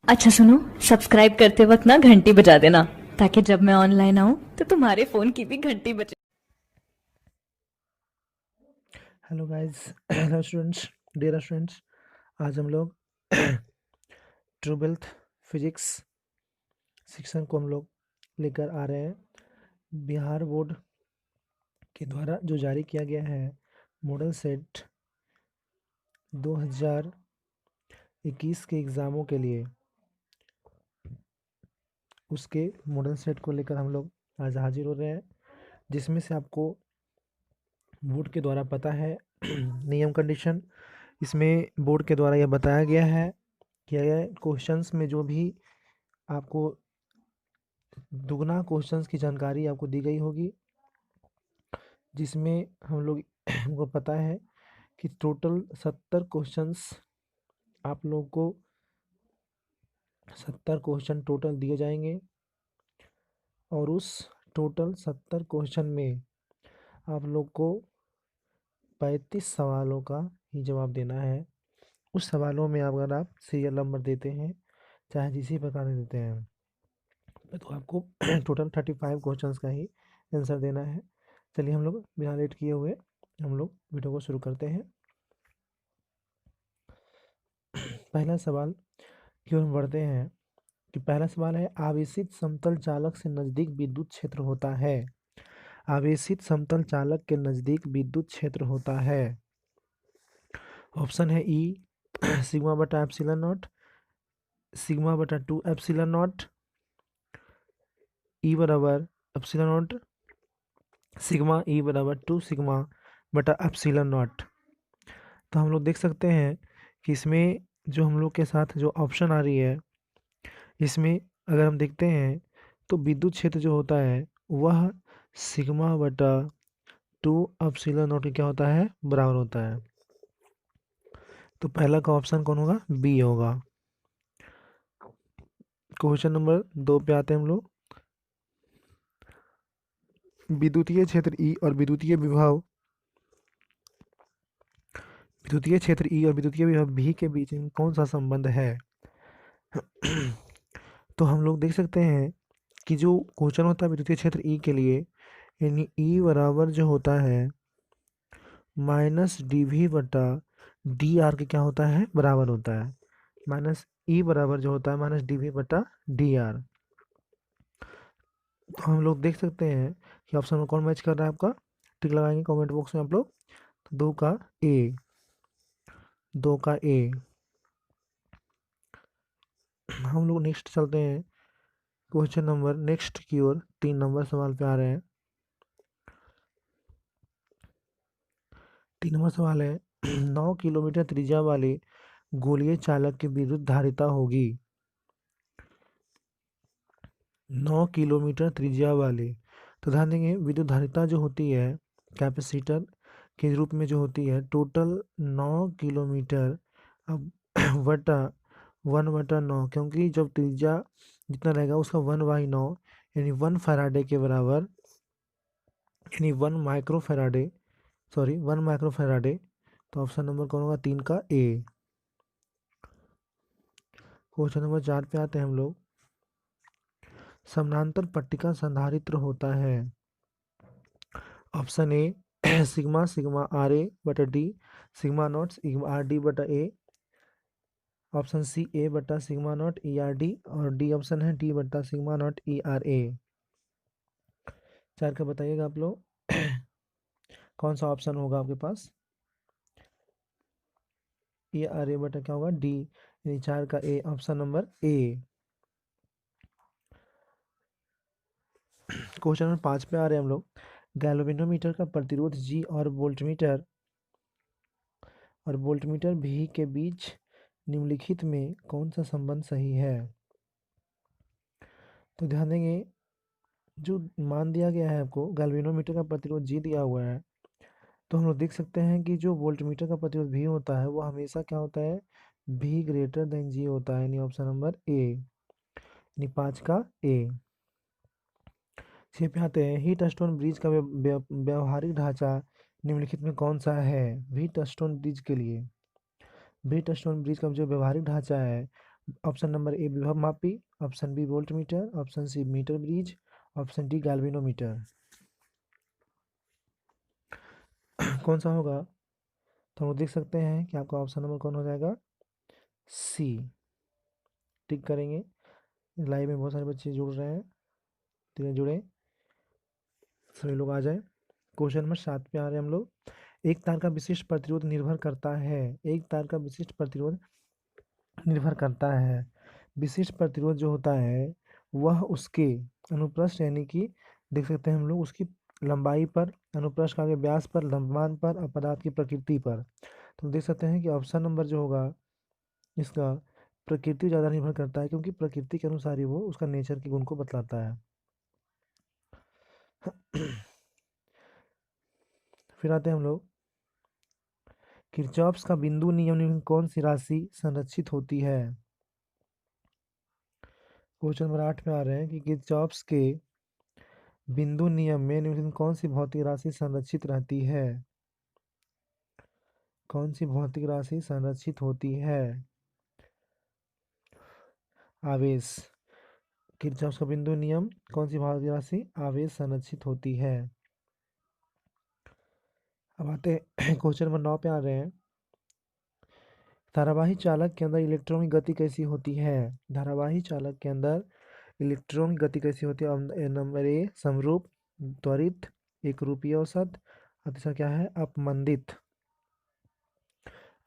अच्छा सुनो, सब्सक्राइब करते वक्त ना घंटी बजा देना ताकि जब मैं ऑनलाइन आऊं तो तुम्हारे फोन की भी घंटी बजे। Hello guys. Hello students, dear students. आज हम लोग ट्रूवेल्थ फिजिक्स सेक्शन को हम लोग लेकर आ रहे हैं। बिहार बोर्ड के द्वारा जो जारी किया गया है मॉडल सेट 2021 के एग्ज़ामों के लिए, उसके मॉडल सेट को लेकर हम लोग आज हाजिर हो रहे हैं, जिसमें से आपको बोर्ड के द्वारा पता है नियम कंडीशन। इसमें बोर्ड के द्वारा यह बताया गया है कि अगर क्वेश्चंस में जो भी आपको दुगना क्वेश्चंस की जानकारी आपको दी गई होगी, जिसमें हम लोग हमको पता है कि टोटल 70 क्वेश्चंस आप लोग को 70 क्वेश्चन टोटल दिए जाएंगे और उस टोटल 70 क्वेश्चन में आप लोग को 35 सवालों का ही जवाब देना है। उस सवालों में अगर आप सीरियल नंबर देते हैं, चाहे जिसी प्रकार से देते हैं, तो आपको टोटल 35 क्वेश्चंस का ही आंसर देना है। चलिए हम लोग बिना लेट किए हुए हम लोग वीडियो को शुरू करते हैं। पहला सवाल की ओर हम बढ़ते हैं कि पहला सवाल है, आवेशित समतल चालक से नजदीक विद्युत क्षेत्र होता है। आवेशित समतल चालक के नजदीक विद्युत क्षेत्र होता है। ऑप्शन है ई सिग्मा बटा एप्सिलॉन नॉट, सिग्मा बटा 2 एप्सिलॉन नॉट, ई बराबर एप्सिलॉन नॉट सिग्मा, ई बराबर 2 सिग्मा बटा एप्सिलॉन नॉट। तो हम लोग देख सकते हैं कि इसमें जो हम लोग के साथ जो ऑप्शन आ रही है, इसमें अगर हम देखते हैं तो विद्युत क्षेत्र जो होता है वह सिग्मा बटा 2 एप्सिलॉन नॉट क्या होता है, बराबर होता है। तो पहला का ऑप्शन कौन होगा, बी होगा। क्वेश्चन नंबर 2 पे आते हैं हम लोग। विद्युतीय क्षेत्र ई और विद्युतीय विभव, विद्युतीय क्षेत्र ई और विद्युतीय विभव भी के बीच में कौन सा संबंध है। तो हम लोग देख सकते हैं कि जो क्वेश्चन होता है विद्युतीय क्षेत्र ई के लिए, यानी ई बराबर जो होता है माइनस डी वी बटा डी आर के क्या होता है, बराबर होता है। माइनस ई बराबर जो होता है माइनस डी वी बटा डी आर। तो हम लोग देख सकते हैं कि ऑप्शन में कौन मैच कर रहा है आपका, टिक लगाएंगे कमेंट बॉक्स में आप लोग। तो दो का ए, दो का ए। हम लोग नेक्स्ट चलते हैं क्वेश्चन नंबर नेक्स्ट की ओर, 3 नंबर सवाल पे आ रहे हैं। 3 नंबर सवाल है 9 किलोमीटर त्रिज्या वाले गोलीय चालक के विरुद्ध धारिता होगी। 9 किलोमीटर त्रिज्या वाले, तो ध्यान देंगे विद्युत धारिता जो होती है कैपेसिटर के रूप में जो होती है, टोटल 9 किलोमीटर अब बटा 1/9, क्योंकि जब त्रिज्या जितना रहेगा उसका 1/9 यानी 1 फैराडे के बराबर, यानी 1 micro Faraday, sorry 1 micro Faraday. तो ऑप्शन नंबर कौन होगा, 3 का ए। क्वेश्चन नंबर 4 पे आते हैं हम लोग। समानांतर पट्टिका संधारित्र होता है। Option A sigma sigma R A बटा D, sigma not sigma R D बटा ए। ऑप्शन सी ए बटा sigma not E R D, और डी ऑप्शन है डी बटा sigma not E R A. 4 का बताइएगा आप लोग कौन सा ऑप्शन होगा आपके पास। ई आर ए बटा क्या होगा, डी, यानी 4 का A, option number A. Question number 5 पे आ रहे हैं हम लोग। गैल्वेनोमीटर का प्रतिरोध जी और वोल्टमीटर भी के बीच निम्नलिखित में कौन सा संबंध सही है। तो ध्यान देंगे जो मान दिया गया है आपको, गैल्वेनोमीटर का प्रतिरोध जी दिया हुआ है, तो हम लोग देख सकते हैं कि जो वोल्टमीटर का प्रतिरोध भी होता है वो हमेशा क्या होता है, भी ग्रेटर देन जी होता है, यानी ऑप्शन नंबर ए, यानी 5 का ए। 6 पे आते हैं, हीट स्टोन ब्रिज का व्यवहारिक ढांचा निम्नलिखित में कौन सा है। हीट स्टोन ब्रिज के लिए, हीट स्टोन ब्रिज का जो व्यवहारिक ढांचा है ऑप्शन नंबर ए विभव मापी, option B voltmeter, option C metre bridge, option D galvanometer. कौन सा होगा? तो हम लोग देख सकते हैं कि आपका ऑप्शन नंबर कौन हो जाएगा, सी। टिक करेंगे। लाइव में बहुत सारे बच्चे जुड़ रहे हैं, धीरे जुड़े, सभी लोग आ जाए। क्वेश्चन नंबर 7 पे आ रहे हैं हम लोग। एक तार का विशिष्ट प्रतिरोध निर्भर करता है, एक तार का विशिष्ट प्रतिरोध निर्भर करता है। विशिष्ट प्रतिरोध जो होता है वह उसके अनुप्रस्थ यानी कि देख सकते हैं हम लोग उसकी लंबाई पर, अनुप्रस्थ का आगे व्यास पर, द्रव्यमान पर और पदार्थ की प्रकृति पर। तो देख सकते हैं कि ऑप्शन नंबर जो होगा इसका प्रकृति ज़्यादा निर्भर करता है, क्योंकि प्रकृति के अनुसार ही वो उसका नेचर के गुण को बतलाता है। फिर आते हैं हम लोग, किरचॉफ्स का बिंदु नियम में कौन सी राशि संरक्षित होती है? क्वेश्चन नंबर 8 में आ रहे हैं कि किरचॉफ्स के बिंदु नियम में निम्नलिखित कौन सी भौतिक राशि संरक्षित रहती है? कौन सी भौतिक राशि संरक्षित होती है? आवेश। किरचॉफ का बिंदु नियम, कौन सी भौतिक राशि आवेश संरक्षित होती है? अब आते हैं क्वेश्चन नंबर 9 पे आ रहे हैं, धारावाही चालक के अंदर इलेक्ट्रॉन की गति कैसी होती है? धारावाही चालक के अंदर इलेक्ट्रॉन की गति कैसी होती है? नंबर ए समरूप, त्वरित, एकरूपीय औसत, और तीसरा क्या है, अपमंदित।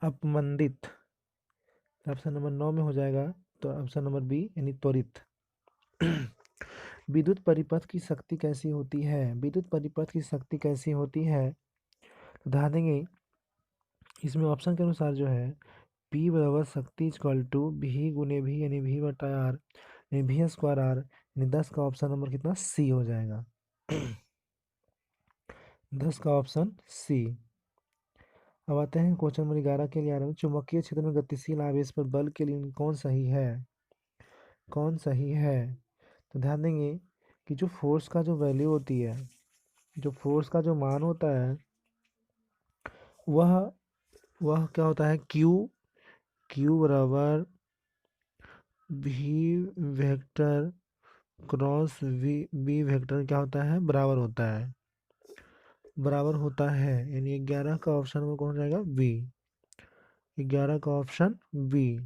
अपमंदित ऑप्शन नंबर 9 में हो जाएगा, तो ऑप्शन नंबर बी यानी त्वरित। विद्युत परिपथ की शक्ति कैसी होती है? विद्युत परिपथ की शक्ति कैसी होती है? तो ध्यान देंगे इसमें ऑप्शन के अनुसार जो है P बराबर शक्ति इक्वल टू भी गुने भी यानी भी बटा आर यानी भी स्क्वायर आर, यानी 10 का ऑप्शन नंबर कितना, सी हो जाएगा। 10 का ऑप्शन सी। अब आते हैं क्वेश्चन नंबर 11 के लिए आ रहे हैं, चुंबकीय क्षेत्र में गतिशील आवेश पर बल के लिए कौन सही है? कौन सही है? तो ध्यान देंगे कि जो फोर्स का जो वैल्यू होती है, जो फोर्स का जो मान होता है वह वह क्या होता है, क्यू बराबर भी वेक्टर क्रॉस बी वेक्टर क्या होता है, बराबर होता है, बराबर होता है। यानी 11 का ऑप्शन में कौन हो जाएगा, बी। 11 का ऑप्शन बी।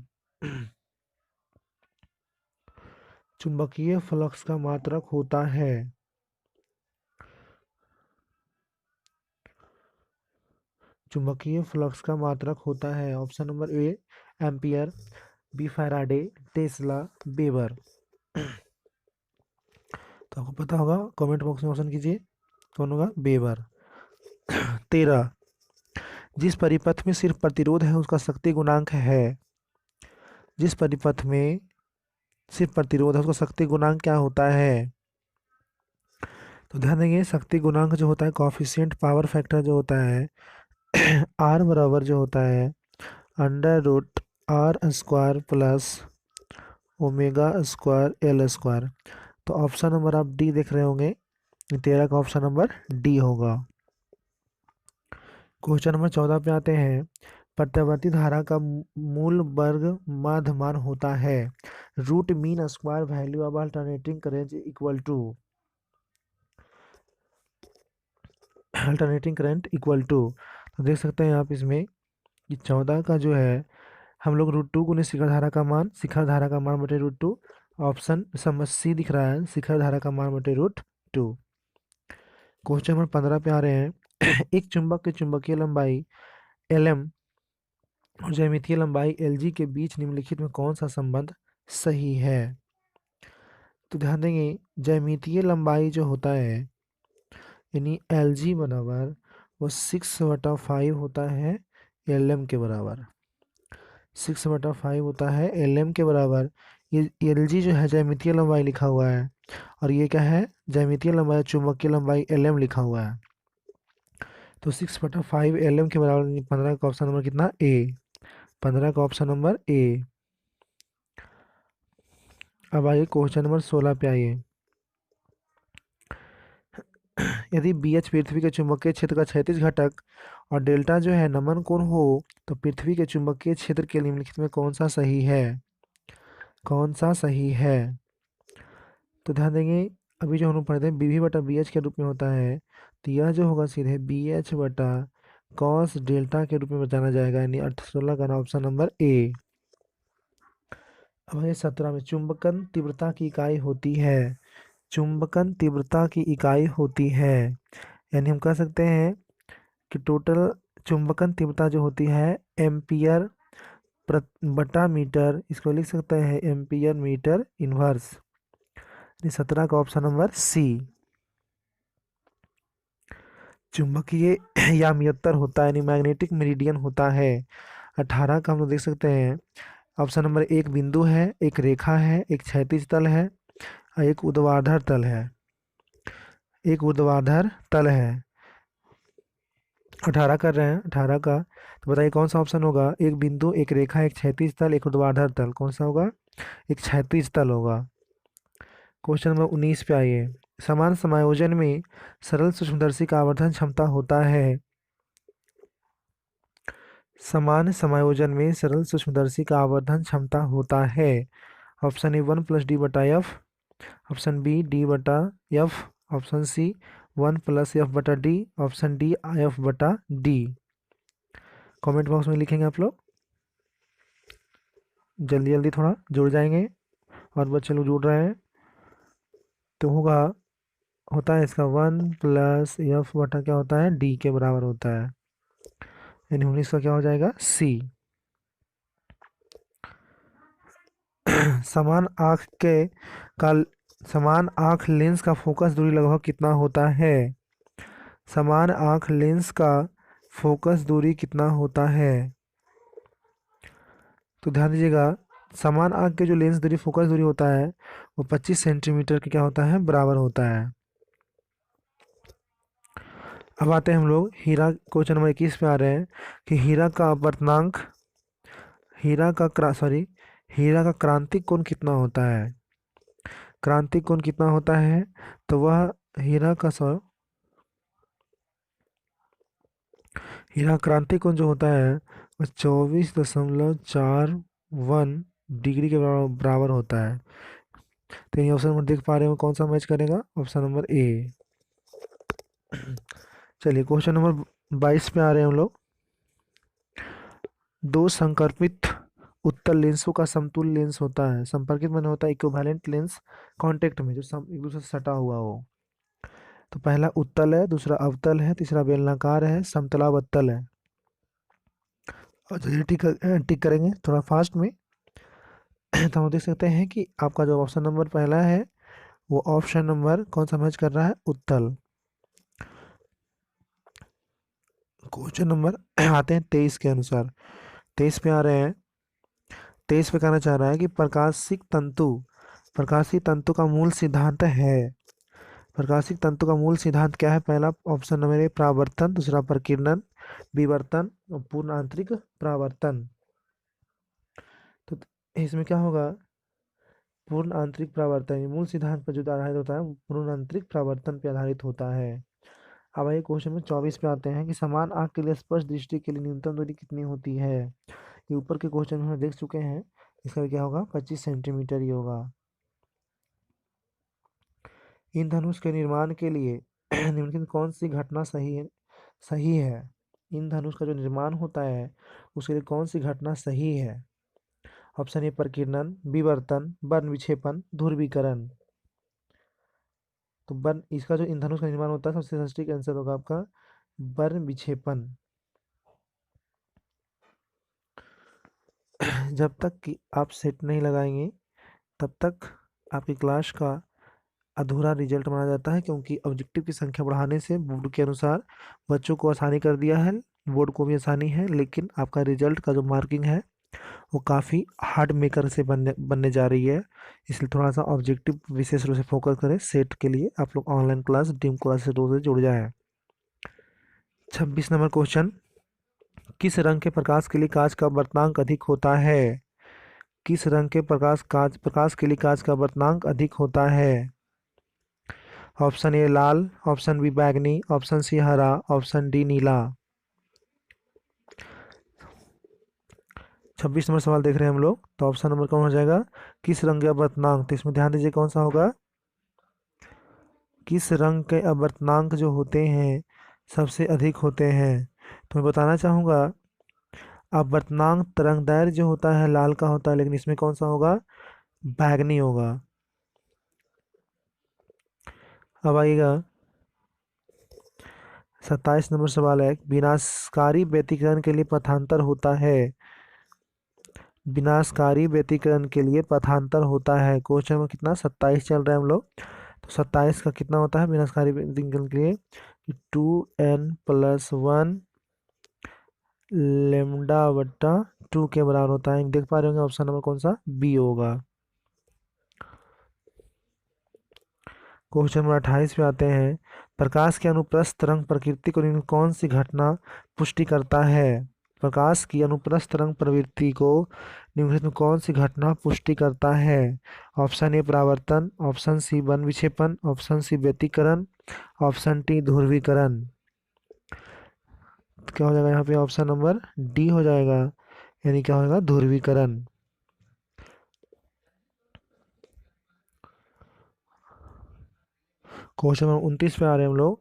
चुंबकीय फ्लक्स का मात्रक होता है, चुंबकीय फ्लक्स का मात्रक होता है option number A ampere, B faraday, tesla, weber. तो आपको पता होगा, कमेंट बॉक्स में ऑप्शन कीजिए कौन होगा, वेबर। 13, जिस परिपथ में सिर्फ प्रतिरोध है उसका शक्ति गुणांक है, जिस परिपथ में सिर्फ प्रतिरोध है उसका शक्ति गुणांक क्या होता है? तो ध्यान देंगे शक्ति गुणांक जो होता है, कॉफिशिएंट पावर फैक्टर जो होता है आर बराबर जो होता है under root R square plus omega square L square. तो ऑप्शन नंबर आप डी देख रहे होंगे, 13 का ऑप्शन नंबर डी होगा। क्वेश्चन नंबर 14 पे आते हैं, प्रत्यावर्ती धारा का मूल वर्ग माध्यमान होता है, root mean square value of alternating current equal to, alternating current equal to. तो देख सकते हैं आप इसमें कि 14 का जो है हम लोग √2 गुने शिखर धारा का मान, शिखर धारा का मान बटे √2, ऑप्शन समझ सी दिख रहा है, शिखर धारा का मान बटे √2। क्वेश्चन नंबर 15 पे आ रहे हैं, एक चुंबक की चुंबकीय लंबाई LM और ज्यामितीय लंबाई LG के बीच निम्नलिखित में कौन सा संबंध सही है? तो ध्यान देंगे ज्यामितीय लंबाई जो होता है यानी LG बराबर वो 6/5 होता है LM के बराबर, 6/5 होता है LM के बराबर। ये LG जो है ज्यामितीय लंबाई लिखा हुआ है, और ये क्या है, ज्यामितीय लंबाई चुंबकीय लंबाई LM लिखा हुआ है। तो 6/5 LM के बराबर, 15 का ऑप्शन नंबर कितना, ए। 15 का ऑप्शन नंबर ए। अब आइए क्वेश्चन नंबर 16 पे आइए, यदि BH पृथ्वी के चुंबकीय क्षेत्र का क्षैतिज घटक और डेल्टा जो है नमन कोण हो तो पृथ्वी के चुंबकीय क्षेत्र के निम्नलिखित में कौन सा सही है? कौन सा सही है? तो ध्यान देंगे, अभी जो हम लोग पढ़ते हैं बी वी बटा बी एच के रूप में होता है, तो यह जो होगा सीधे बी एच बटा कॉस डेल्टा के रूप में जाना जाएगा, यानी 16 का ऑप्शन नंबर ए। अब ये 17 में चुंबकन तीव्रता की इकाई होती है। चुंबकन तीव्रता की इकाई होती है, यानी हम कह सकते हैं कि टोटल चुंबकन तीव्रता जो होती है एम्पियर बटा मीटर, इसको लिख सकते हैं एम्पियर मीटर इनवर्स। 17 का ऑप्शन नंबर सी। चुंबकीय याम्यतर होता है, यानी मैग्नेटिक मेरिडियन होता है। 18 का हम लोग देख सकते हैं, ऑप्शन नंबर एक बिंदु है, एक रेखा है, एक क्षैतिज तल है और एक ऊर्ध्वाधर तल है। एक ऊर्ध्वाधर तल है। 18 कर रहे हैं, 18 का तो बताइए कौन सा ऑप्शन होगा? एक बिंदु, एक रेखा, एक क्षैतिज तल, एक ऊर्ध्वाधर तल, कौन सा होगा? एक क्षैतिज तल होगा। क्वेश्चन नंबर 19 पे आइए। समान समायोजन में सरल सूक्ष्मदर्शी का आवर्धन क्षमता होता है। समान समायोजन में सरल सूक्ष्मदर्शी का आवर्धन क्षमता होता है। Option A 1+d/f, option B d/f, option C 1+f/d, option D f/d। Comment box में लिखेंगे आप लोग, जल्दी जल्दी थोड़ा जुड़ जाएंगे और बच्चे लोग जुड़ रहे हैं। तो होता है इसका 1+f/, क्या होता है? डी के बराबर होता है, यानी 19 का क्या हो जाएगा? सी। समान आँख के का समान आँख लेंस का फोकस दूरी लगभग कितना होता है? समान आँख लेंस का फोकस दूरी कितना होता है? तो ध्यान दीजिएगा, समान आँख के जो लेंस दूरी फोकस दूरी होता है वो 25 सेंटीमीटर के क्या होता है? बराबर होता है। अब आते हैं हम लोग हीरा, क्वेश्चन नंबर 21 पे आ रहे हैं कि हीरा का क्रांतिक कोण कितना होता है? क्रांतिक कोण कितना होता है? तो वह हीरा क्रांतिक कोण जो होता है वह 24.41 डिग्री के बराबर होता है। तो ये ऑप्शन नंबर देख पा रहे हो कौन सा मैच करेगा? ऑप्शन नंबर ए। चलिए क्वेश्चन नंबर 22 पे आ रहे हैं हम लोग। दो संकर्पित उत्तल लेंसों का समतुल्य लेंस होता है। संपर्कित माने होता है इक्विवेलेंट लेंस, कांटेक्ट में जो एक दूसरे से सटा हुआ हो। तो पहला उत्तल है, दूसरा अवतल है, तीसरा बेलनाकार है, समतलावत्तल है। और चलिए टिक करेंगे थोड़ा फास्ट में। तो हम देख सकते हैं कि आपका जो ऑप्शन नंबर पहला है वो ऑप्शन नंबर कौन सा मैच कर रहा है? उत्तल। क्वेश्चन नंबर आते हैं 23 के अनुसार। 23 पे आ रहे हैं। 23 पे कहना चाह रहा है कि प्रकाशिक तंतु का मूल सिद्धांत है। प्रकाशिक तंतु का मूल सिद्धांत क्या है? पहला ऑप्शन नंबर ए परावर्तन, दूसरा प्रकीर्णन, विवर्तन और पूर्ण आंतरिक परावर्तन। तो इसमें क्या होगा? पूर्ण आंतरिक परावर्तन, ये मूल सिद्धांत पर जो आधारित होता है वो पूर्ण आंतरिक परावर्तन पर आधारित होता है। अब आइए क्वेश्चन में 24 पे आते हैं कि समान आँख के लिए स्पष्ट दृष्टि के लिए न्यूनतम दूरी कितनी होती है? ये ऊपर के क्वेश्चन में हम देख चुके हैं, इसका क्या होगा? 25 सेंटीमीटर ही होगा। इंद्रधनुष के निर्माण के लिए निम्नलिखित कौन सी घटना सही है? इंद्रधनुष का जो निर्माण होता है उसके लिए कौन सी घटना सही है? ऑप्शन ए प्रकीर्णन, विवर्तन, वर्ण विक्षेपण, ध्रुवीकरण। तो वर्ण, इसका जो इंद्रधनुष का निर्माण होता है सबसे सटीक आंसर होगा आपका वर्ण विक्षेपण। जब तक कि आप सेट नहीं लगाएंगे तब तक आपकी क्लास का अधूरा रिजल्ट माना जाता है, क्योंकि ऑब्जेक्टिव की संख्या बढ़ाने से बोर्ड के अनुसार बच्चों को आसानी कर दिया है, बोर्ड को भी आसानी है, लेकिन आपका रिजल्ट का जो मार्किंग है वो काफ़ी हार्ड मेकर से बनने जा रही है। इसलिए थोड़ा सा ऑब्जेक्टिव विशेष रूप से फोकस करें। सेट के लिए आप लोग ऑनलाइन क्लास टीम क्लास से रोज जुड़ जाएं। 26 नंबर क्वेश्चन, किस रंग के प्रकाश के लिए कांच का वर्तनांक अधिक होता है? किस रंग के प्रकाश के लिए कांच का वर्तनांक अधिक होता है? ऑप्शन ए लाल, ऑप्शन बी बैगनी, ऑप्शन सी हरा, ऑप्शन डी नीला। 26 नंबर सवाल देख रहे हैं हम लोग। तो ऑप्शन नंबर कौन हो जाएगा, किस रंग के अवर्तनांक। तो इसमें ध्यान दीजिए कौन सा होगा, किस रंग के अवर्तनांक जो होते हैं सबसे अधिक होते हैं। तो मैं बताना चाहूँगा, अवर्तनांक तरंगदैर्घ्य जो होता है लाल का होता है, लेकिन इसमें कौन सा होगा, बैंगनी होगा। अब आइएगा 27 नंबर सवाल है, विनाशकारी व्यतिकरण के लिए पथांतर होता है। विनाशकारी व्यतिकरण के लिए पथांतर होता है। क्वेश्चन में कितना 27 चल रहा है हम लोग। तो 27 का कितना होता है विनाशकारी व्यतिकरण के लिए, 2n+1 लेमडा/2 के बराबर होता है। देख पा रहे होंगे ऑप्शन नंबर कौन सा, बी होगा। क्वेश्चन नंबर 28 पे आते हैं, प्रकाश के अनुप्रस्थ तरंग प्रकृति को निम्न कौन सी घटना पुष्टि करता है। प्रकाश की अनुप्रस्थ तरंग प्रवृत्ति को निम्नलिखित में कौन सी घटना पुष्टि करता है। ऑप्शन ए परावर्तन, ऑप्शन सी वन विक्षेपण, ऑप्शन सी व्यतिकरण, ऑप्शन टी ध्रुवीकरण। तो क्या हो जाएगा यहाँ पे, ऑप्शन नंबर डी हो जाएगा, यानी क्या होगा, ध्रुवीकरण। क्वेश्चन नंबर 29 पे आ रहे हैं हम लोग।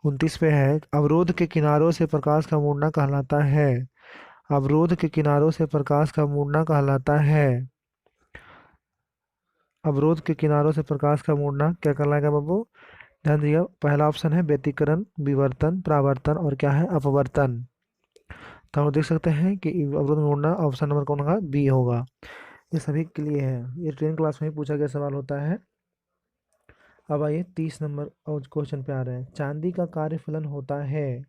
29 पे है, अवरोध के किनारों से प्रकाश का मुड़ना कहलाता है। अवरोध के किनारों से प्रकाश का मुड़ना कहलाता है। अवरोध के किनारों से प्रकाश का मुड़ना क्या कहलाएगा बाबू, ध्यान दीजिएगा। पहला ऑप्शन है व्यतिकरण, विवर्तन, परावर्तन और क्या है, अपवर्तन। तो हम देख सकते हैं कि अवरोध में मुड़ना ऑप्शन नंबर कौन होगा, बी होगा। ये सभी के लिए है, ये 10 क्लास में ही पूछा गया सवाल होता है। अब आइए 30 नंबर और क्वेश्चन पे आ रहे हैं, चांदी का कार्यफलन होता है।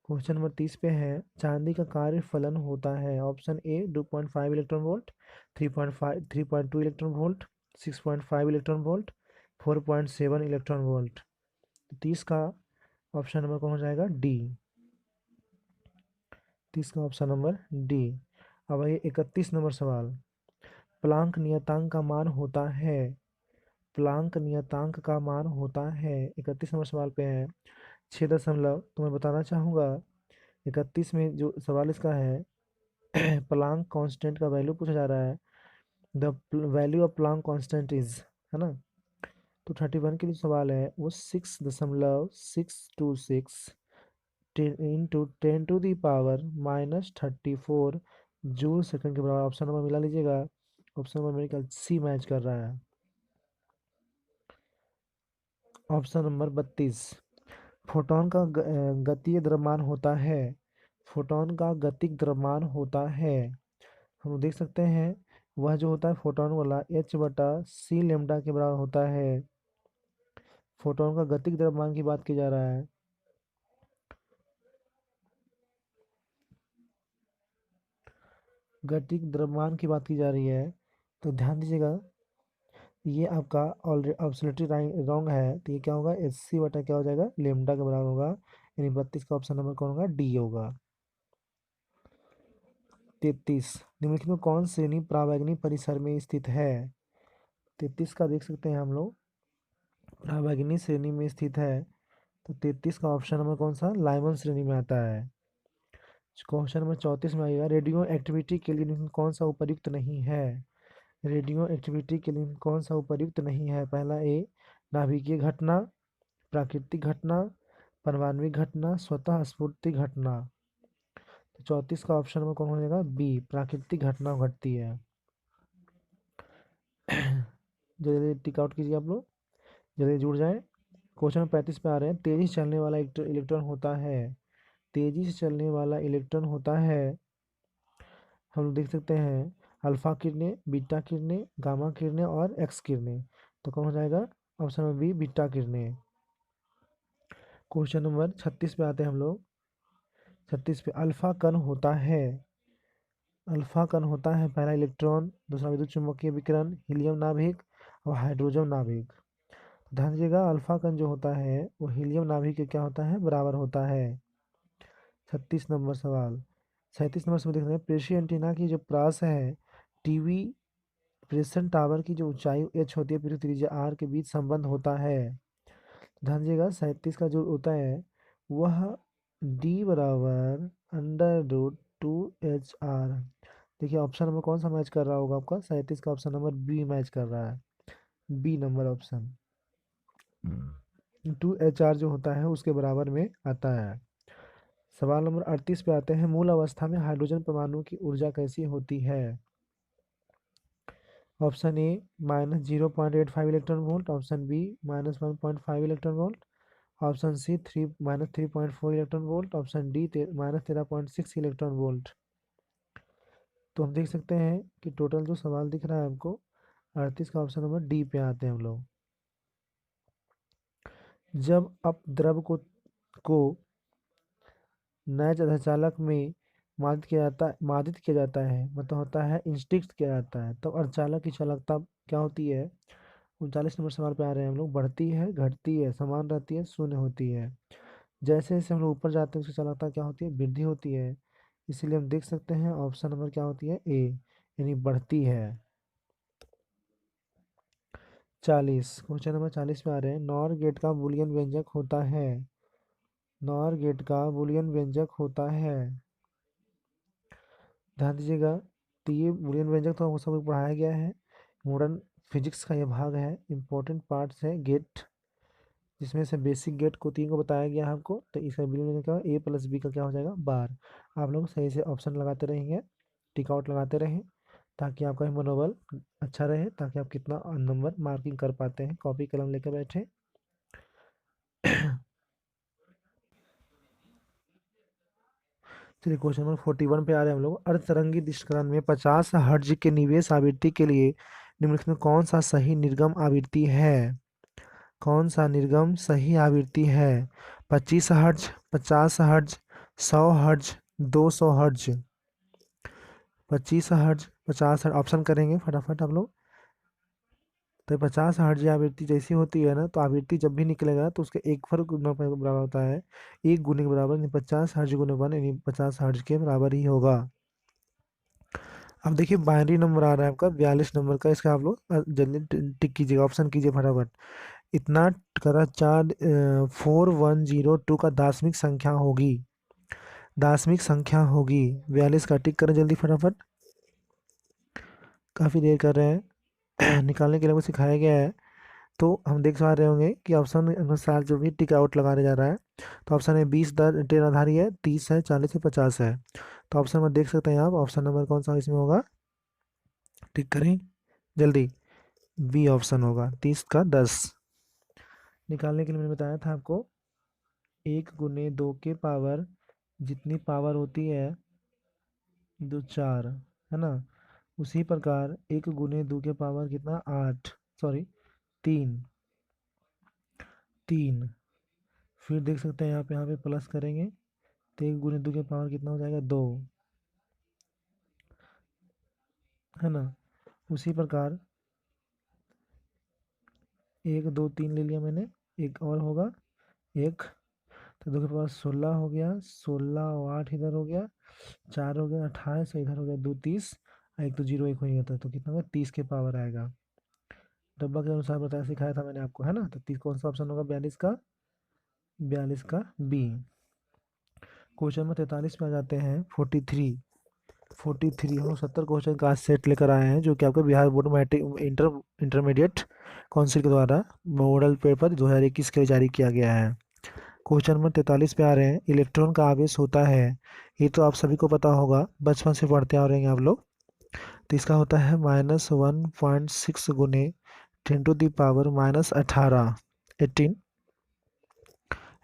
क्वेश्चन नंबर 30 पे है, चांदी का कार्य फलन होता है। ऑप्शन ए 2.5 electron volt, 3.5 3.2 electron volt, 6.5 electron volt, 4.7 electron volt. 30 का ऑप्शन नंबर कौन हो जाएगा, डी। 30 का ऑप्शन नंबर डी। अब आइए 31 नंबर सवाल, प्लांक नियतांक का मान होता है। प्लांक नियतांक का मान होता है। 31 नंबर सवाल पे है 6 दशमलव, तो मैं बताना चाहूँगा 31 में जो सवाल इसका है प्लांक कांस्टेंट का वैल्यू पूछा जा रहा है। The value of Planck constant is, है ना। तो 31 के लिए सवाल है वो 6.626 इंटू 10⁻⁻34 जूल सेकंड के बराबर। ऑप्शन नंबर मिला लीजिएगा, ऑप्शन नंबर मेरे ख्याल सी मैच कर रहा है। ऑप्शन नंबर 32, फोटोन का गतीय द्रव्यमान होता है। फोटोन का गतिक द्रव्यमान होता है, हम देख सकते हैं वह जो होता है फोटोन वाला h/c लेमडा के बराबर होता है। फोटोन का गतिक द्रव्यमान की बात की जा रहा है। गतिक द्रव्यमान की बात की जा रही है, तो ध्यान दीजिएगा ये आपका ऑलरेडी ऑब्सोल्युटली रॉन्ग है। तो ये क्या होगा, h/c क्या हो जाएगा, लेमडा के बराबर होगा। यानी 32 का ऑप्शन नंबर कौन होगा, डी होगा। 33, निम्नलिखित में कौन श्रेणी परावैंगनी परिसर में स्थित है। 33 का देख सकते हैं हम लोग, परावैंगनी श्रेणी में स्थित है। तो 33 का ऑप्शन नंबर कौन सा, लाइमन श्रेणी में आता है। क्वेश्चन नंबर 34 में आएगा, रेडियो एक्टिविटी के लिए निम्न कौन सा उपयुक्त नहीं है। रेडियो एक्टिविटी के लिए कौन सा उपयुक्त नहीं है। पहला ए नाभिकीय घटना, प्राकृतिक घटना, परमाणविक घटना, स्वतः स्फूर्ति घटना। तो 34 का ऑप्शन नंबर कौन हो जाएगा, बी, प्राकृतिक घटना घटती है। जल्दी टिक आउट कीजिए आप लोग, जल्दी जुड़ जाए। क्वेश्चन नंबर 35 पे आ रहे हैं, तेजी से चलने वाला इलेक्ट्रॉन होता है। तेजी से चलने वाला इलेक्ट्रॉन होता है, हम लोग देख सकते हैं अल्फा किरणें, बीटा किरणें, गामा किरणें और एक्स किरणें। तो कौन हो जाएगा, ऑप्शन नंबर बी, बीटा किरणें। क्वेश्चन नंबर 36 पे आते हैं हम लोग। 36 पे, अल्फा कण होता है। अल्फा कण होता है पहला इलेक्ट्रॉन, दूसरा विद्युत चुम्बकीय विकिरण, हीलियम नाभिक और हाइड्रोजन नाभिक। ध्यान दीजिएगा अल्फा कण जो होता है वो हीलियम नाभिक के क्या होता है, बराबर होता है। 36 नंबर सवाल। 37 नंबर सवाल देख रहे हैं, प्रेषी एंटीना की जो प्रास है टीवी प्रेषण टावर की जो ऊंचाई h होती है पृथ्वी त्रिज्या r के बीच संबंध होता है। ध्यान दीजिएगा 37 का जो होता है वह d = 2HR। देखिए ऑप्शन नंबर कौन सा मैच कर रहा होगा आपका? 37 का ऑप्शन नंबर बी मैच कर रहा है, बी नंबर ऑप्शन। 2HR जो होता है उसके बराबर में आता है। सवाल नंबर 38 पे आते हैं। मूल अवस्था में हाइड्रोजन परमाणु की ऊर्जा कैसी होती है? Option A -0.85 electron volt, option B -1.5 electron volt, option C -3.4 electron volt, option D -13.6 electron volt. तो हम देख सकते हैं कि टोटल जो सवाल दिख रहा है हमको 38 का ऑप्शन नंबर डी पे आते हैं हम लोग। जब अपद्रव को नए अर्धचालक में मादित किया जाता है, मतलब होता है इंस्टिक्ट किया जाता है, तब अर्धचालक की चालकता क्या होती है? 39 नंबर सवाल पे आ रहे हैं हम लोग। बढ़ती है, घटती है, समान रहती है, शून्य होती है? जैसे जैसे हम लोग ऊपर जाते हैं उसकी चालकता क्या होती है? वृद्धि होती है। इसीलिए हम देख सकते हैं ऑप्शन नंबर क्या होती है? ए, यानी बढ़ती है। 40, क्वेश्चन नंबर 40 पे आ रहे हैं। नॉर गेट का बूलियन व्यंजक होता है। नॉर गेट का बूलियन व्यंजक होता है, ध्यान दीजिएगा। तो ये बूलियन व्यंजक तो हमको सबको पढ़ाया गया है, मॉडर्न फिजिक्स का ये भाग है, इंपॉर्टेंट पार्ट्स है गेट, जिसमें से बेसिक गेट को 3 को बताया गया है हमको। तो इसका बूलियन व्यंजक का ए प्लस बी का क्या हो जाएगा? बार। आप लोग सही से ऑप्शन लगाते रहेंगे, टिक आउट लगाते रहें, ताकि आपका मनोबल अच्छा रहे, ताकि आप कितना नंबर मार्किंग कर पाते हैं। कॉपी कलम लेकर बैठे। चलिए क्वेश्चन नंबर 41 पे आ रहे हैं हम लोग। अर्धतरंगी डिस्करण में 50 हर्ट्ज के निवेश आवृत्ति के लिए निम्नलिखित में कौन सा सही निर्गम आवृत्ति है? कौन सा निर्गम सही आवृत्ति है? 25 hertz, 50 hertz, 100 hertz, 200 hertz. 25 hertz, 50 hertz, option करेंगे फटाफट आप लोग। तो 50 हर्ट्ज आवृत्ति जैसी होती है ना, तो आवृत्ति जब भी निकलेगा तो उसके एक फर्क गुना के बराबर होता है, एक गुने के बराबर, यानी 50 हर्ट्ज गुने 1, यानी 50 हर्ट्ज के बराबर ही होगा। अब देखिए बाइनरी नंबर आ रहा है आपका 42 नंबर का, इसका आप लोग जल्दी टिक कीजिएगा, ऑप्शन कीजिए फटाफट। इतना करा 4102 का दार्शनिक संख्या होगी, दार्शनिक संख्या होगी 42 का। टिक करें जल्दी फटाफट, काफ़ी देर कर रहे हैं। निकालने के लिए मुझे सिखाया गया है। तो हम देख पा रहे होंगे कि ऑप्शन अनुसार जो भी टिक आउट लगाने जा रहा है, तो ऑप्शन है 20 10 आधारी है, 30 है, 40 है, 50 है। तो ऑप्शन में देख सकते हैं आप, ऑप्शन नंबर कौन सा इसमें होगा? टिक करें जल्दी, बी ऑप्शन होगा, 30 का 10। निकालने के लिए मैंने बताया था आपको 1 गुने 2 के पावर जितनी पावर होती है, 2 4 है ना, उसी प्रकार 1 गुने 2 के पावर कितना? 8, सॉरी 3, 3। फिर देख सकते हैं यहाँ पे प्लस करेंगे तो 1 गुने 2 के पावर कितना हो जाएगा? 2, है ना। उसी प्रकार 1 2 3 ले लिया मैंने, एक और होगा 1, तो 2 के पावर 16 हो गया, 16 और 8 इधर हो गया, 4 हो गया, 28 इधर हो गया, 2 30, एक तो 0 1 हो गया था, तो कितना होगा? 30 के पावर आएगा। डब्बा के अनुसार बताया सिखाया था मैंने आपको, है ना। तो 30 कौन सा ऑप्शन होगा? 42 का बी। क्वेश्चन में 43 में आ जाते हैं। 43 हम 70 क्वेश्चन का सेट लेकर आए हैं, जो कि आपके Bihar board matric intermediate council के द्वारा मॉडल पेपर 2021 के लिए जारी किया गया है। क्वेश्चन नंबर 43 पे आ रहे हैं। इलेक्ट्रॉन का आवेश होता है, ये तो आप सभी को पता होगा, बचपन से पढ़ते आ रहे हैं आप लोग। तो इसका होता है -1.6 गुने 10⁻⁻18, 18,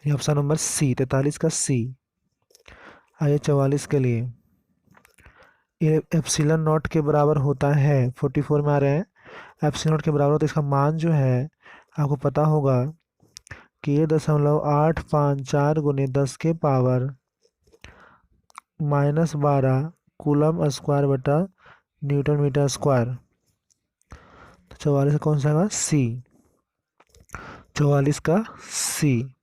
ये ऑप्शन नंबर सी, 43 का सी। आइए 44 के लिए। ये एप्सिलॉन नॉट के बराबर होता है, 44 में आ रहे हैं। एप्सिलॉन नॉट के बराबर होता है, इसका मान जो है आपको पता होगा कि ये 0.854 गुने 10 के पावर -12 कूलम स्क्वायर बटा न्यूटन मीटर स्क्वायर। तो 44 का कौन सा होगा? सी, 44 का सी।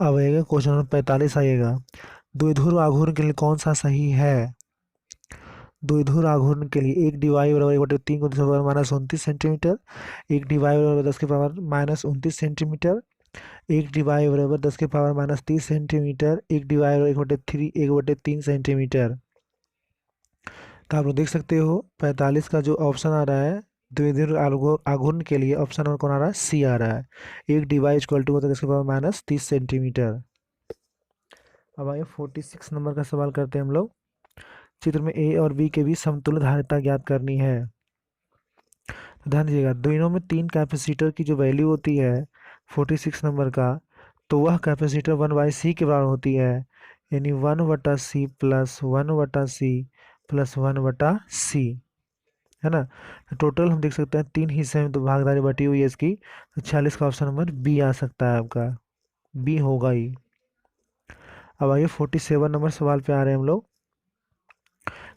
अब आएगा क्वेश्चन नंबर 45 आइएगा। द्विध्रुव आघूर्ण के लिए कौन सा सही है? द्विध्रुव आघूर्ण के लिए 1 dy बराबर 1/3 को 10 पावर -29 सेंटीमीटर, 1 dy बराबर 10 के पावर -29 सेंटीमीटर, एक डिवाइड बराबर 10⁻³ सेंटीमीटर, एक डिवाइड 1/3 तो आप लोग देख सकते हो 45 का जो ऑप्शन आ रहा है द्विघात आघूर्ण के लिए ऑप्शन नंबर कौन आ रहा है, सी आ रहा है। एक डिवाइड इक्वल टू होता है 10⁻³ अब आइए 46 नंबर का सवाल करते हैं हम लोग। चित्र में ए और बी के बीच समतुल्य धारिता ज्ञात करनी है। तो ध्यान दीजिएगा, दोनों में 3 कैपेसिटर की जो वैल्यू होती है 46 नंबर का, तो वह कैपेसिटर 1/c के बराबर होती है, यानी 1/c plus 1/c plus 1/c, है ना। तो टोटल हम देख सकते हैं 3 हिस्से में तो भागीदारी बटी हुई है इसकी, तो 46 का ऑप्शन नंबर बी आ सकता है आपका, बी होगा ही। अब आइए 47 नंबर सवाल पे आ रहे हैं हम लोग।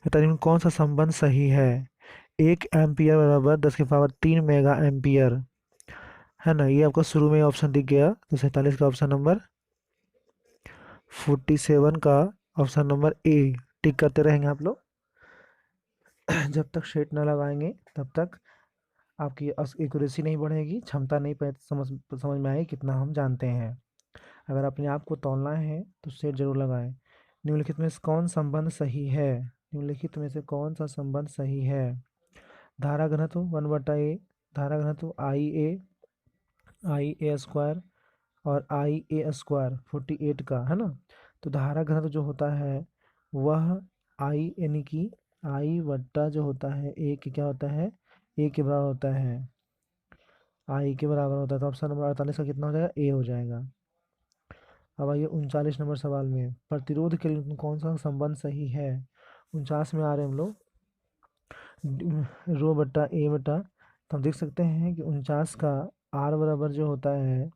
बताइए इनमें कौन सा संबंध सही है। 1 एम्पियर बराबर 10⁻³ मेगा एम्पियर, है ना। ये आपको शुरू में ऑप्शन दिख गया, तो 47 का ऑप्शन नंबर 47 का ऑप्शन नंबर ए टिक करते रहेंगे आप लोग। जब तक शेड न लगाएंगे तब तक आपकी एक्यूरेसी नहीं बढ़ेगी, क्षमता नहीं समझ में आएगी कितना हम जानते हैं। अगर अपने आप को तौलना है तो शेड जरूर लगाएं। निम्नलिखित में से कौन संबंध सही है, निम्नलिखित में से कौन सा संबंध सही है। धारा घनत्व 1/a, धारा घनत्व आई ए स्क्वायर और IA² 48 का, है ना। तो धारा घनत्व जो होता है वह आई यानी कि आई बट्टा जो होता है ए के क्या होता है, ए के बराबर होता है, आई के बराबर होता है। तो ऑप्शन नंबर 48 का कितना हो जाएगा, ए हो जाएगा। अब आइए 39 नंबर सवाल में, प्रतिरोध के लिए कौन सा संबंध सही है। 49 में आ रहे हैं हम लोग, रो बट्टा ए बट्टा, तो हम देख सकते हैं कि 49 का आर बराबर जो होता है,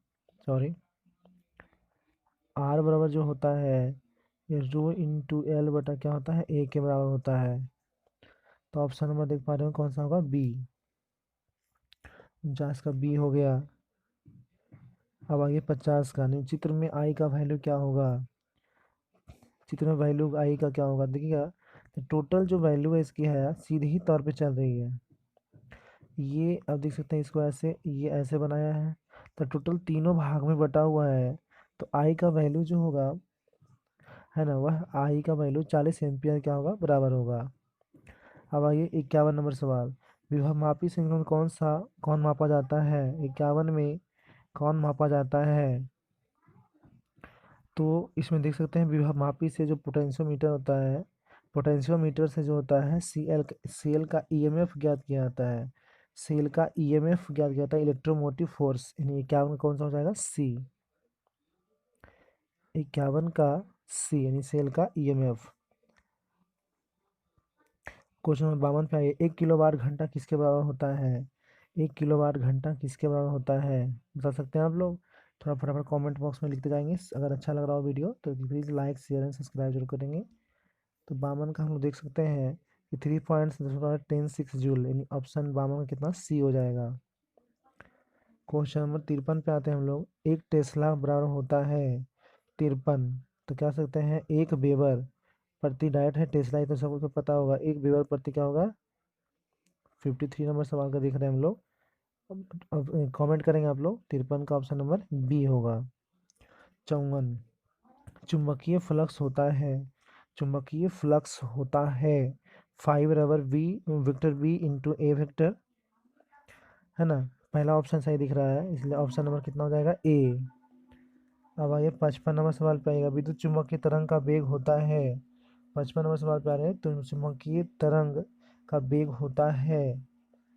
सॉरी, आर बराबर जो होता है ये रो इंटू एल बटा क्या होता है, ए के बराबर होता है। तो ऑप्शन नंबर देख पा रहे हो कौन सा होगा, बी। 49 का बी हो गया। अब आगे 50 का, नहीं चित्र में आई का वैल्यू क्या होगा, चित्र में वैल्यू आई का क्या होगा देखिएगा। तो टोटल जो वैल्यू है इसकी है सीधी ही तौर पे चल रही है, ये अब देख सकते हैं इसको ऐसे, ये ऐसे बनाया है, तो टोटल तीनों भाग में बटा हुआ है। तो आई का वैल्यू जो होगा, है ना, वह आई का वैल्यू 40 एम्पियर क्या होगा, बराबर होगा। अब आइए 51 नंबर सवाल, विभव मापी संयंत्र में कौन मापा जाता है, 51 में कौन मापा जाता है। तो इसमें देख सकते हैं विभव मापी से जो पोटेंशियोमीटर होता है, पोटेंशियोमीटर से जो होता है सीएल का ईएमएफ ज्ञात किया जाता है, सेल का ईएमएफ ज्ञात किया जाता है, इलेक्ट्रोमोटिव फोर्स, यानी 51 का कौन सा हो जाएगा, सी। 51 का सी यानी सेल का ईएमएफ। क्वेश्चन नंबर 52 पे आइए, 1 किलोवाट घंटा किसके बराबर होता है, 1 किलोवाट घंटा किसके बराबर होता है, बता सकते हैं आप लोग। थोड़ा फटाफट कमेंट बॉक्स में लिखते जाएंगे, अगर अच्छा लग रहा हो वीडियो तो please like share and subscribe जरूर करेंगे। तो 52 का हम लोग देख सकते हैं कि 3.10 जूल, यानी ऑप्शन 52 का कितना, सी हो जाएगा। क्वेश्चन नंबर 53 पे आते हैं हम लोग, एक टेस्ला बराबर होता है 53, तो क्या सकते हैं, एक वेबर प्रति, डायरेक्ट है टेस्ला, ये तो सबको पता होगा, एक वेबर प्रति क्या होगा। 53 नंबर सवाल का देख रहे हैं हम लोग। अब कमेंट करेंगे आप लोग, 53 का ऑप्शन नंबर बी होगा। 54, चुंबकीय फ्लक्स होता है, चुंबकीय फ्लक्स होता है 5 रबर B vector B into A vector, है ना। पहला ऑप्शन सही दिख रहा है, इसलिए ऑप्शन नंबर कितना हो जाएगा, ए। अब आइए 55 नंबर सवाल पे आएगा, विद्युत चुम्बकीय तरंग का वेग होता है, 55 नंबर सवाल पे आ रहे हैं, तो चुम्बकीय तरंग का वेग होता है,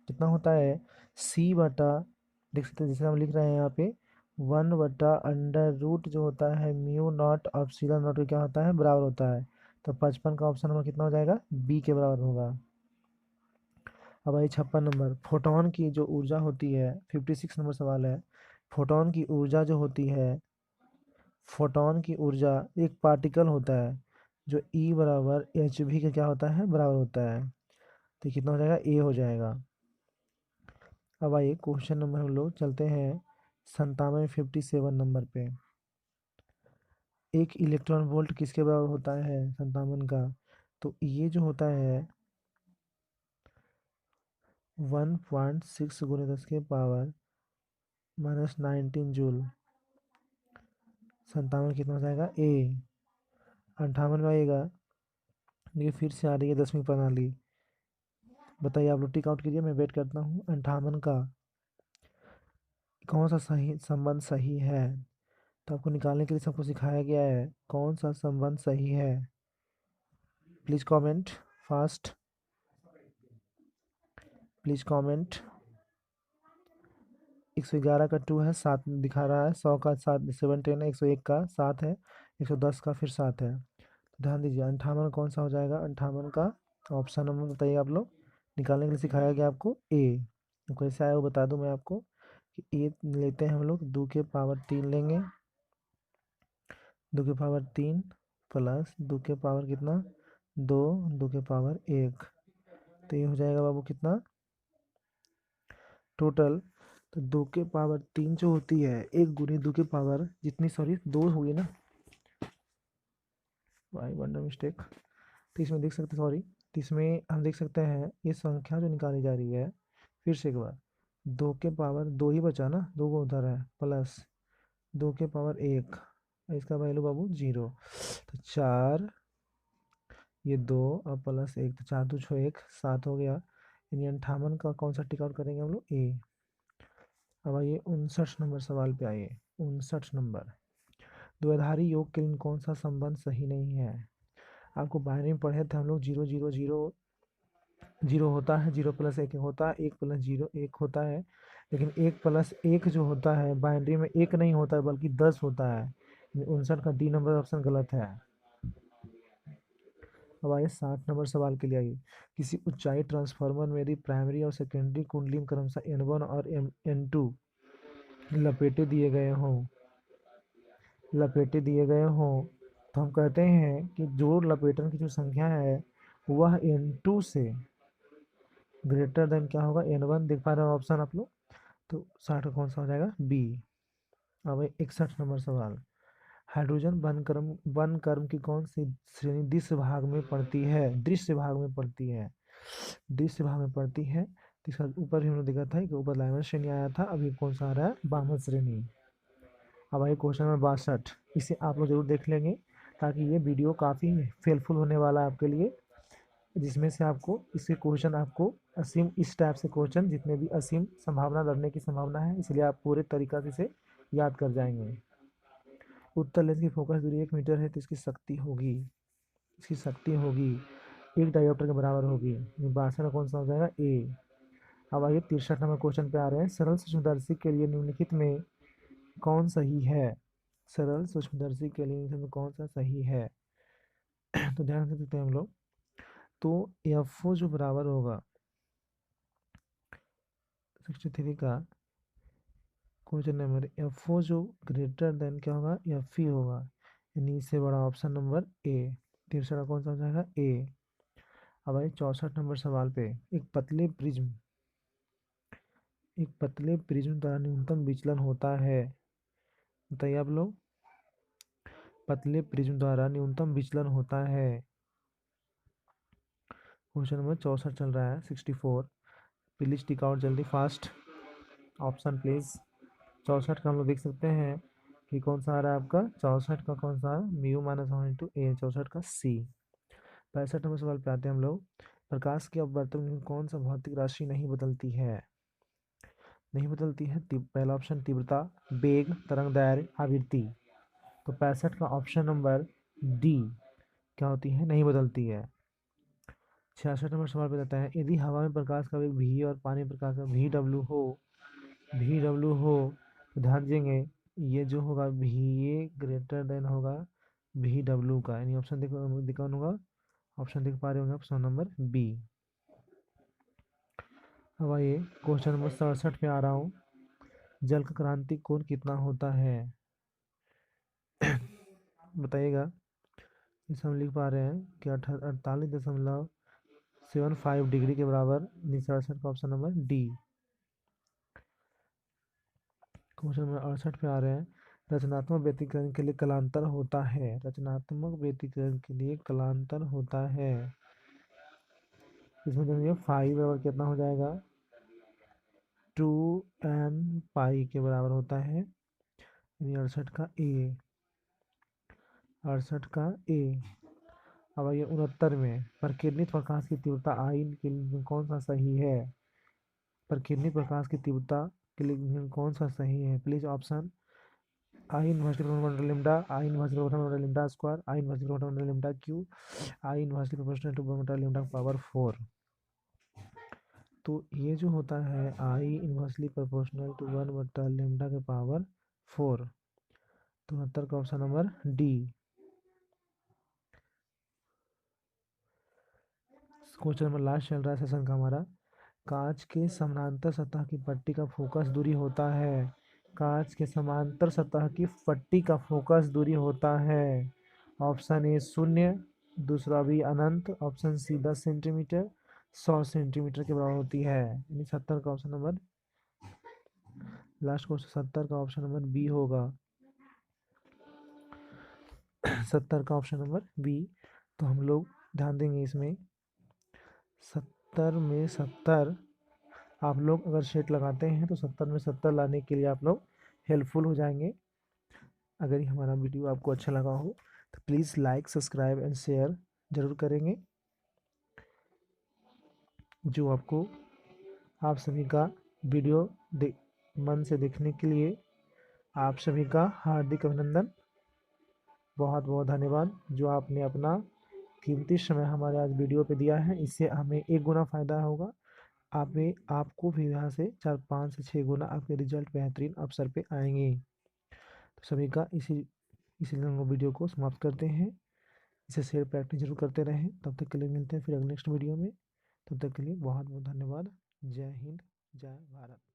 कितना होता है, सी बटा, देख सकते हैं जैसे हम लिख रहे हैं यहाँ पे, 1/अंडर रूट जो होता है म्यू नॉट ऑप्सिलॉन नॉट, क्या होता है, बराबर होता है। तो 55 का ऑप्शन नंबर कितना हो जाएगा, बी के बराबर होगा। अब आई 56 नंबर, फोटोन की जो ऊर्जा होती है, 56 नंबर सवाल है, फोटोन की ऊर्जा जो होती है, फोटोन की ऊर्जा एक पार्टिकल होता है जो ई बराबर एच वी का क्या होता है, बराबर होता है। तो कितना हो जाएगा, ए हो जाएगा। अब आइए क्वेश्चन नंबर हम लोग चलते हैं 97 57 नंबर पे, एक इलेक्ट्रॉन वोल्ट किसके बराबर होता है 57 का, तो ये जो होता है 1.6 × 10⁻⁻19 जूल, 57 कितना हो जाएगा ए। 58 में आएगा। देखिए फिर से आ रही है 10वीं प्रणाली। बताइए आप लोग टिक आउट कीजिए, मैं वेट करता हूँ। 58 का कौन सा सही संबंध सही है, तो आपको निकालने के लिए सबको सिखाया गया है कौन सा संबंध सही है। Please comment fast, please comment. 111 का 2 है, 7 दिखा रहा है। 100 का 7 7 10 है। 101 का 7 है। 110 का फिर 7 है। तो ध्यान दीजिए 58 कौन सा हो जाएगा। 58 का ऑप्शन नंबर बताइए आप लोग। निकालने के लिए सिखाया गया आपको ए। तो कैसे आया वो बता दूं मैं आपको कि ए लेते हैं हम लोग 2 के पावर 3 लेंगे। 2 के पावर 3 प्लस 2 के पावर कितना 2, 2 के पावर 1। तो ये हो जाएगा बाबू कितना टोटल। तो 2 के पावर 3 जो होती है 1 गुनी 2 के पावर जितनी, सॉरी 2 हुई ना, भाई वंडर मिस्टेक। तो इसमें देख सकते, सॉरी, तो इसमें हम देख सकते हैं ये संख्या जो निकाली जा रही है, फिर से एक बार 2 के पावर 2 ही बचा ना, 2 को उधर है, प्लस 2 के पावर 1, इसका वैल्यू बाबू 0। तो 4, ये 2 और प्लस 1, तो 4 2 6 1 7 हो गया। यानी 58 का कौन सा टिक आउट करेंगे हम लोग ए। अब आइए 59 नंबर सवाल पे आइए। 59 नंबर, द्विआधारी योग के लिए कौन सा संबंध सही नहीं है। आपको बारहवीं में पढ़े थे हम लोग 0 0 0 0 होता है, 0 प्लस 1 होता है, 1 प्लस 0 1 होता है। लेकिन 1 प्लस 1 जो होता है बाइनरी में 1 नहीं होता है बल्कि 10 होता है। 59 का डी नंबर ऑप्शन गलत है। अब आइए 60 नंबर सवाल के लिए आइए। किसी ऊंचाई ट्रांसफार्मर में यदि प्राइमरी और सेकेंडरी कुंडली क्रमशः N1 और N2 लपेटे दिए गए हों, तो हम कहते हैं कि जोड़ लपेटन की जो संख्या है वह N2 से ग्रेटर देन क्या होगा N1। देख पा रहे हो ऑप्शन आप लोग। तो 60 का कौन सा हो जाएगा बी। अब 61 नंबर सवाल, हाइड्रोजन वन कर्म की कौन सी श्रेणी दृश्य भाग में पड़ती है। दृश्य भाग में पड़ती है, दृश्य भाग में पड़ती है। तो इसका ऊपर ही हमने देखा था कि ऊपर लाइनर श्रेणी आया था, अभी कौन सा आ रहा है बामन श्रेणी। अब आइए क्वेश्चन नंबर 62, इसे आप लोग जरूर देख लेंगे ताकि ये वीडियो काफ़ी हेल्पफुल होने वाला है आपके लिए, जिसमें से आपको इसके क्वेश्चन आपको असीम, इस टाइप से क्वेश्चन जितने भी असीम संभावना लड़ने की संभावना है, इसलिए आप पूरे तरीका से इसे याद कर जाएंगे। उत्तर लेंस की फोकस दूरी 1 मीटर है, तो इसकी शक्ति होगी, इसकी शक्ति होगी 1 डायोप्टर के बराबर होगी। 62 का कौन सा हो जाएगा ए। अब आइए 63 नंबर क्वेश्चन पे आ रहे हैं। सरल सूक्ष्मदर्शी के लिए निम्नलिखित में कौन सही है। सरल सूक्ष्मदर्शी के लिए निम्नलिखित में कौन सा सही है। तो ध्यान से देखते हैं हम लोग। तो एफ ओ जो बराबर होगा 63 का क्वेश्चन नंबर, एफ ओ जो ग्रेटर देन क्या होगा एफ ई होगा, यानी इससे बड़ा ऑप्शन नंबर ए। 63 का कौन सा हो जाएगा ए। अब आइए 64 नंबर सवाल पे, एक पतले प्रिज्म द्वारा न्यूनतम विचलन होता है। बताइए आप लोग, पतले प्रिज्म द्वारा न्यूनतम विचलन होता है। क्वेश्चन नंबर 64 चल रहा है 64। प्लीज टिक आउट जल्दी फास्ट, ऑप्शन प्लीज। 64 का हम लोग देख सकते हैं कि कौन सा आ रहा है आपका 64 का कौन सा म्यू माइनस 1/2 ए, 64 का सी। 65 नंबर सवाल पे आते हैं हम लोग। प्रकाश के अपवर्तन में कौन सा भौतिक राशि नहीं बदलती है। नहीं बदलती है, पहला ऑप्शन तीव्रता, वेग, तरंग दैर्घ्य, आवृत्ति। तो 65 का ऑप्शन नंबर डी क्या होती है नहीं बदलती है। 66 नंबर सवाल बताता है यदि हवा में प्रकाश का वेग v और पानी में प्रकाश का v w हो तो ध्यान देंगे ये जो होगा v a ग्रेटर देन होगा v w का, यानी ऑप्शन दिखा होगा, ऑप्शन देख पा रहे होंगे ऑप्शन नंबर बी। अब आइए क्वेश्चन नंबर 67 पे आ रहा हूँ। जल का क्रांतिक कोण कितना होता है बताइएगा। इस हम लिख पा रहे हैं कि 48.75 डिग्री के बराबर। 67 का option number D. Question number 68 पे आ रहे हैं। रचनात्मक व्यतिकरण के लिए कलांतर होता है। रचनात्मक व्यतिकरण के लिए कलांतर होता है। इसमें देखिए 5 बराबर कितना हो जाएगा 2n पाई के बराबर होता है, यानी 68 का ए। 68 का ए। अब आइए 69 में, प्रकिरणित प्रकाश की तीव्रता आई के लिए कौन सा सही है? प्रकिरणित प्रकाश की तीव्रता के लिए कौन सा सही है? Please option. I inversely proportional to lambda, I inversely proportional to lambda square, I inversely proportional to lambda cube, I inversely proportional to बटा लेम्डा पावर 4। तो ये जो होता है आई इनवर्सली प्रोपोर्शनल टू 1 बटा लेम्डा के पावर 4। तो 69 का option number D. Question number last चल रहा है सेशन का हमारा। कांच के समानांतर सतह की पट्टी का फोकस दूरी होता है। कांच के समांतर सतह की पट्टी का फोकस दूरी होता है। ऑप्शन ए 0, दूसरा बी अनंत, ऑप्शन सी 10 सेंटीमीटर, 100 सेंटीमीटर के बराबर होती है। यानी 70 का ऑप्शन नंबर लास्ट क्वेश्चन 70 का ऑप्शन नंबर बी होगा। 70 का ऑप्शन नंबर बी। तो हम लोग ध्यान देंगे इसमें 70 में 70 आप लोग अगर सेट लगाते हैं तो 70 में 70 लाने के लिए आप लोग हेल्पफुल हो जाएंगे। अगर ये हमारा वीडियो आपको अच्छा लगा हो तो please like subscribe and share ज़रूर करेंगे। जो आपको आप सभी का वीडियो मन से देखने के लिए आप सभी का हार्दिक अभिनंदन। बहुत बहुत धन्यवाद जो आपने अपना कीमती समय हमारे आज वीडियो पे दिया है। इससे हमें 1 गुना फ़ायदा होगा। आपको भी यहाँ से 4 5 से 6 गुना आपके रिजल्ट बेहतरीन अवसर पे आएंगे। तो सभी का इसी हम लोग वीडियो को समाप्त करते हैं। इसे शेयर प्रैक्टिस जरूर करते रहें। तब तक के लिए मिलते हैं फिर नेक्स्ट वीडियो में। तब तक के लिए बहुत बहुत धन्यवाद। जय हिंद, जय भारत।